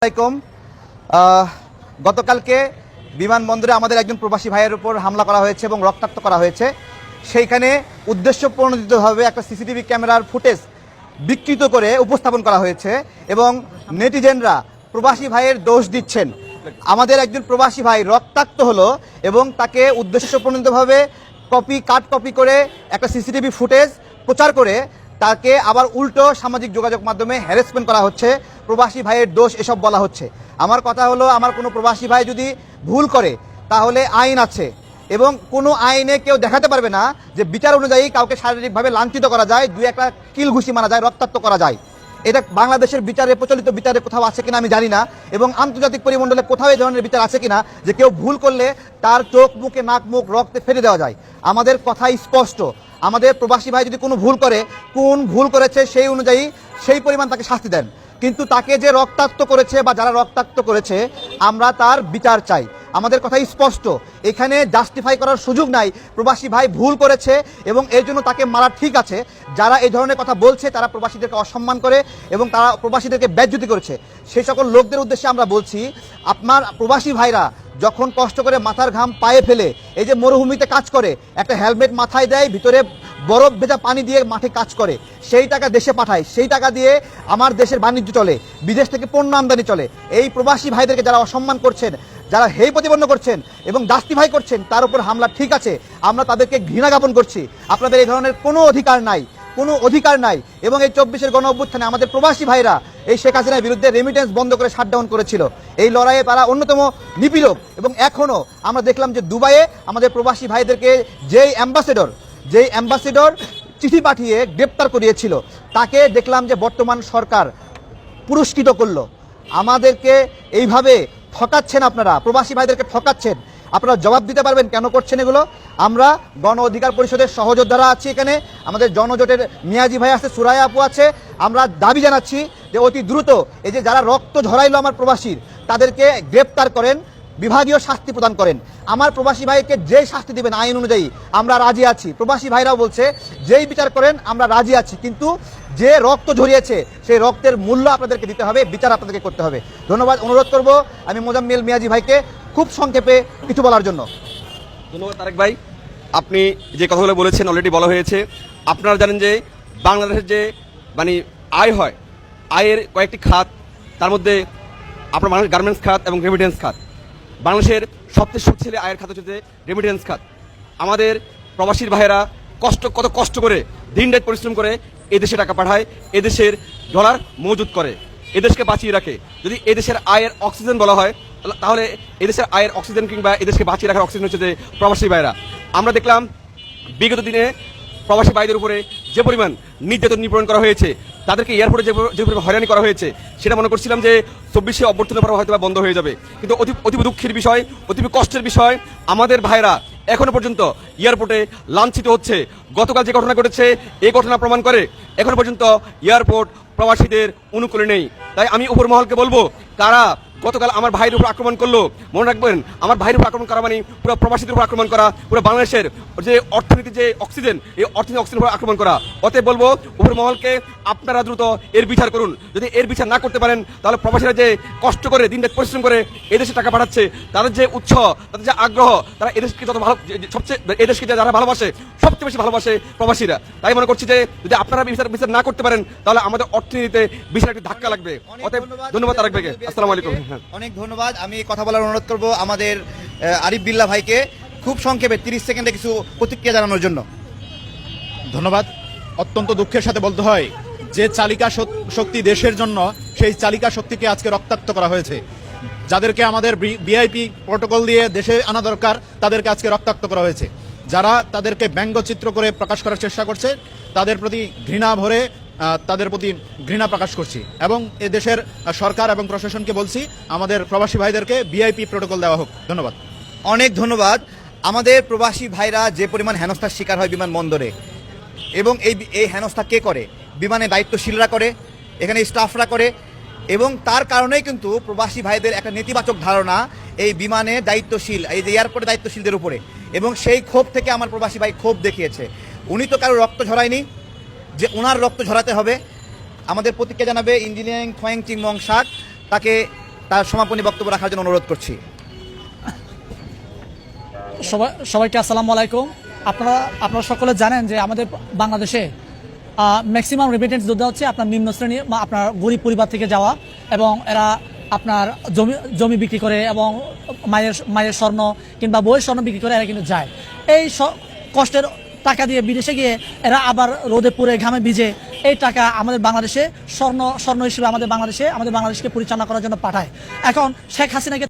আসসালামাইকুম। গতকালকে বিমানবন্দরে আমাদের একজন প্রবাসী ভাইয়ের উপর হামলা করা হয়েছে এবং রক্তাক্ত করা হয়েছে। সেইখানে উদ্দেশ্যপ্রণোদিতভাবে একটা সিসিটিভি ক্যামেরার ফুটেজ বিকৃত করে উপস্থাপন করা হয়েছে এবং নেটিজেনরা প্রবাসী ভাইয়ের দোষ দিচ্ছেন। আমাদের একজন প্রবাসী ভাই রক্তাক্ত হলো এবং তাকে উদ্দেশ্যপ্রণোদিতভাবে কাট কপি করে একটা সিসিটিভি ফুটেজ প্রচার করে তাকে আবার উল্টো সামাজিক যোগাযোগ মাধ্যমে হ্যারাসমেন্ট করা হচ্ছে। প্রবাসী ভাইয়ের দোষ এসব বলা হচ্ছে। আমার কথা হলো, আমার কোনো প্রবাসী ভাই যদি ভুল করে তাহলে আইন আছে এবং কোনো আইনে কেউ দেখাতে পারবে না যে বিচার অনুযায়ী কাউকে শারীরিকভাবে লাঞ্ছিত করা যায়, দুই একটা কিল ঘুষি মারা যায়, রক্তাক্ত করা যায়। এটা বাংলাদেশের বিচারে, প্রচলিত বিচারে কোথাও আছে কিনা আমি জানি না, এবং আন্তর্জাতিক পরিমণ্ডলে কোথাও এই ধরনের বিচার আছে কিনা যে কেউ ভুল করলে তার চোখ মুখে নাক মুখ রক্তে ফেলে দেওয়া যায়। আমাদের কথাই স্পষ্ট, আমাদের প্রবাসী ভাই যদি কোনো ভুল করে, কোন ভুল করেছে সেই অনুযায়ী সেই পরিমাণ তাকে শাস্তি দেন, কিন্তু তাকে যে রক্তাক্ত করেছে বা যারা রক্তাক্ত করেছে আমরা তার বিচার চাই। আমাদের কথাই স্পষ্ট, এখানে জাস্টিফাই করার সুযোগ নাই। প্রবাসী ভাই ভুল করেছে এবং এর জন্য তাকে মারা ঠিক আছে। যারা এই ধরনের কথা বলছে তারা প্রবাসীদেরকে অসম্মান করে এবং তারা প্রবাসীদেরকে বেজ্জতি করেছে। সেই সকল লোকদের উদ্দেশ্যে আমরা বলছি, আপনার প্রবাসী ভাইরা যখন কষ্ট করে মাথার ঘাম পায়ে ফেলে এই যে মরুভূমিতে কাজ করে, একটা হেলমেট মাথায় দেয়, ভিতরে বরফ ভেজা পানি দিয়ে মাঠে কাজ করে, সেই টাকা দেশে পাঠায়, সেই টাকা দিয়ে আমার দেশের বাণিজ্য চলে, বিদেশ থেকে পণ্য আমদানি চলে। এই প্রবাসী ভাইদেরকে যারা অসম্মান করছেন, যারা হেয় প্রতিপন্ন করছেন এবং জাস্টিফাই করছেন, তার উপর হামলা ঠিক আছে, আমরা তাদেরকে ঘৃণা জ্ঞাপন করছি। আপনাদের এই ধরনের কোনো অধিকার নাই, কোনো অধিকার নাই। এবং এই 24-এর গণ অভ্যুত্থানে আমাদের প্রবাসী ভাইরা এই শেখ হাসিনার বিরুদ্ধে রেমিটেন্স বন্ধ করে শাটডাউন করেছিল। এই লড়াইয়ে তারা অন্যতম নিপীড়ক। এবং এখনও আমরা দেখলাম যে দুবাইয়ে আমাদের প্রবাসী ভাইদেরকে যেই অ্যাম্বাসেডর চিঠি পাঠিয়ে গ্রেপ্তার করিয়েছিল, তাকে দেখলাম যে বর্তমান সরকার পুরস্কৃত করলো। আমাদেরকে এইভাবে ঠকাচ্ছেন, আপনারা প্রবাসী ভাইদেরকে ঠকাচ্ছেন। আপনারা জবাব দিতে পারবেন কেন করছেন এগুলো? আমরা গণ অধিকার পরিষদের সহযোদ্ধারা আছি এখানে, আমাদের জনজোটের মিয়াজি ভাই আছে, সুরায়া আপু আছে। আমরা দাবি জানাচ্ছি যে অতি দ্রুত এই যে যারা রক্ত ঝরাইলো আমার প্রবাসীর, তাদেরকে গ্রেপ্তার করেন, বিভাগীয় শাস্তি প্রদান করেন। আমার প্রবাসী ভাইকে যেই শাস্তি দিবেন আইন অনুযায়ী আমরা রাজি আছি। প্রবাসী ভাইরাও বলছে যেই বিচার করেন আমরা রাজি আছি, কিন্তু যে রক্ত ঝরিয়েছে সেই রক্তের মূল্য আপনাদেরকে দিতে হবে, বিচার আপনাদেরকে করতে হবে। ধন্যবাদ। অনুরোধ করব আমি মোজাম্মেল মিয়াজি ভাইকে খুব সংক্ষেপে কিছু বলার জন্য। ধন্যবাদ তারেক ভাই, আপনি যে কথাগুলো বলেছেন অলরেডি বলা হয়েছে। আপনারা জানেন যে বাংলাদেশের যে আয় হয়, আয়ের কয়েকটি খাত, তার মধ্যে আপনার বাংলাদেশ গার্মেন্টস খাত এবং রেমিটেন্স খাত। বাংলাদেশের সবচেয়ে শক্তিশালী আয়ের খাত হচ্ছে রেমিটেন্স খাত। আমাদের প্রবাসীর ভাইয়েরা কত কষ্ট করে দিন রাত পরিশ্রম করে এদেশে টাকা পাঠায়, এদেশের ডলার মজুত করে, এদেশকে বাঁচিয়ে রাখে। যদি এদেশের আয়ের অক্সিজেন বলা হয়, তাহলে এদেশের আয়ের অক্সিজেন কিংবা এদেশকে বাঁচিয়ে রাখার অক্সিজেন হচ্ছে যে প্রবাসী ভাইরা। আমরা দেখলাম বিগত দিনে প্রবাসী ভাইদের উপরে যে পরিমাণ নির্যাতন নিপীড়ন করা হয়েছে, তাদেরকে এয়ারপোর্টে যে পরিমাণ হয়রানি করা হয়েছে, সেটা মনে করছিলাম যে 24-এ অভ্যর্থনের পর হয়তো বন্ধ হয়ে যাবে। কিন্তু অতীব দুঃখের বিষয়, অতীব কষ্টের বিষয়, আমাদের ভাইরা এখনো পর্যন্ত এয়ারপোর্টে লাঞ্ছিত হচ্ছে। গতকাল যে ঘটনা ঘটেছে এই ঘটনা প্রমাণ করে এখনো পর্যন্ত এয়ারপোর্ট প্রবাসীদের অনুকূলে নেই। তাই আমি উপর মহলকে বলবো, কারা গতকাল আমার ভাইয়ের উপর আক্রমণ করলো, মনে রাখবেন আমার ভাইয়ের উপর আক্রমণ করা মানে পুরো প্রবাসীদের উপর আক্রমণ করা, পুরো বাংলাদেশের যে অর্থনীতির যে অক্সিজেন, এই অক্সিজেনের উপর আক্রমণ করা। অতএব বলবো উপর মহলকে, আপনারা দ্রুত এর বিচার করুন। যদি এর বিচার না করতে পারেন, তাহলে প্রবাসীরা যে কষ্ট করে দিন রাত পরিশ্রম করে এদেশে টাকা পাঠাচ্ছে, তাদের যে উৎসাহ, তাদের যে আগ্রহ, তারা এদেশকে যত ভালো, সবচেয়ে এদেশকে যারা ভালোবাসে, সবচেয়ে বেশি ভালোবাসে প্রবাসীরা। তাই মনে করছি যে যদি আপনারা বিচার না করতে পারেন, তাহলে আমাদের অর্থনীতিতে বিশাল একটি ধাক্কা লাগবে। অতএব ধন্যবাদ তারেক ভাইকে। আসসালামু আলাইকুম। অনেক ধন্যবাদ। আমি কথা বলার অনুরোধ করব আমাদের আরিফ বিল্লাহ ভাইকে খুব সংক্ষেপে 30 সেকেন্ডে কিছু প্রতিক্রিয়া জানানোর জন্য। ধন্যবাদ। অত্যন্ত দুঃখের সাথে বলতে হয় যে চালিকা শক্তি দেশের জন্য, সেই চালিকা শক্তিকে আজকে রক্তাক্ত করা হয়েছে। যাদেরকে আমাদের ভিআইপি প্রটোকল দিয়ে দেশে আনা দরকার, তাদেরকে আজকে রক্তাক্ত করা হয়েছে। যারা তাদেরকে ব্যঙ্গচিত্র করে প্রকাশ করার চেষ্টা করছে, তাদের প্রতি ঘৃণা ভরে তাদের প্রতি ঘৃণা প্রকাশ করছি। এবং এ দেশের সরকার এবং প্রশাসনকে বলছি, আমাদের প্রবাসী ভাইদেরকে ভিআইপি প্রটোকল দেওয়া হোক। ধন্যবাদ। অনেক ধন্যবাদ। আমাদের প্রবাসী ভাইরা যে পরিমাণ হেনস্থার শিকার হয় বিমানবন্দরে, এবং এই হেনস্থা কে করে? বিমানে দায়িত্বশীলরা করে, এখানে স্টাফরা করে, এবং তার কারণেই কিন্তু প্রবাসী ভাইদের একটা নেতিবাচক ধারণা এই বিমানে দায়িত্বশীল, এই যে এয়ারপোর্টে দায়িত্বশীলদের উপরে, এবং সেই ক্ষোভ থেকে আমার প্রবাসী ভাই ক্ষোভ দেখিয়েছে। উনি তো কারো রক্ত ঝরায়নি যে ওনার রক্ত ঝরাতে হবে। আমাদের প্রতিক্রিয়া জানাবে ইঞ্জিনিয়ারিং খোয়াং চিং মং শাক, তাকে তার সমাপনী বক্তব্য রাখার জন্য অনুরোধ করছি। সবাইকে আসসালামু আলাইকুম। আপনারা সকলে জানেন যে আমাদের বাংলাদেশে ম্যাক্সিমাম রেমিটেন্স যোদ্ধা হচ্ছে আপনার নিম্ন শ্রেণী বা আপনার গরিব পরিবার থেকে যাওয়া, এবং এরা আপনার জমি বিক্রি করে এবং মায়ের স্বর্ণ কিংবা বইয়ের স্বর্ণ বিক্রি করে এরা কিন্তু যায়। এই কষ্টের টাকা দিয়ে বিদেশে গিয়ে এরা আবার রোদে পুড়ে ঘামে ভিজে এই টাকা আমাদের বাংলাদেশে স্বর্ণ হিসেবে আমাদের বাংলাদেশকে পরিচালনা করার জন্য পাঠায়। এখন শেখ হাসিনাকে